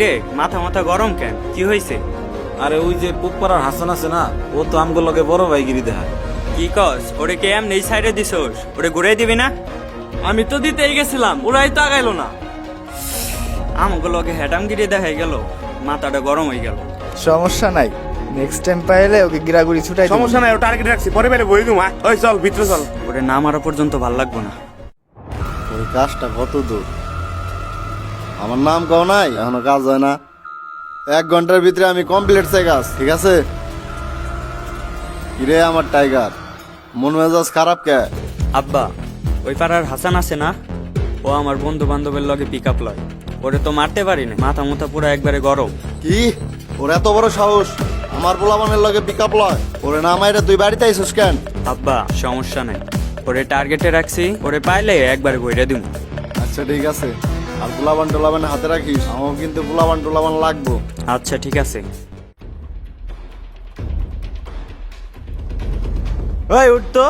রে মাথা মাথা গরম কেন, কি হয়েছে? আরে ওই যে পুপাড়ার হাসান আছে না, ও তো আমগুলো লগে বড় ভাইগিরি দেখায়। কি কস? ওরে কে এমনি এই সাইডে দিছোস? ওরে ঘুরে দিবি না? আমি তো দিতেই গেছিলাম, ওরাই তো আগাইলো না। আমাকে লগে হ্যাডামগিরি দেখাই গেল, মাথাটা গরম হয়ে গেল। সমস্যা নাই, নেক্সট টাইম পাইলে ওকে গিরাগুড়ি ছুটাই দিবো। সমস্যা নাই, ও টার্গেট রাখছি, পরে বেলে বই দিমা। ওই চল ভিতরে চল। ওরে না মারা পর্যন্ত ভাল লাগবো না। ওই কাজটা কত দূর? আমার নাম কও নাই, এখনো কাজ হয় না। 1 ঘন্টার ভিতরে আমি কমপ্লিট চাই কাজ, ঠিক আছে? কিরে আমার টাইগার, মন মেজাজ খারাপ কে? আব্বা, ওই পাড়ার হাসান আছে না, ও আমার বন্ধু বান্ধবের লগে পিক আপ লয়। ওরে তো মারতে পারি না, মাথা মুথা পুরো একবারে গরম। কি ওর এত বড় সাহস আমার পোলাপানের লগে পিক আপ লয়? ওরে না মাইরা তুই বাড়িতে আইসস কেন? আব্বা সমস্যা নাই, ওরে টার্গেটে রাখছি, ওরে পাইলে একবার ঘুরে দিব। আচ্ছা ঠিক আছে, আর পোলাপান টোলাপান হাতে রাখিস, আমাকে কিন্তু পোলাপান টোলাপান লাগবো। আচ্ছা ঠিক আছে। ওই উঠতো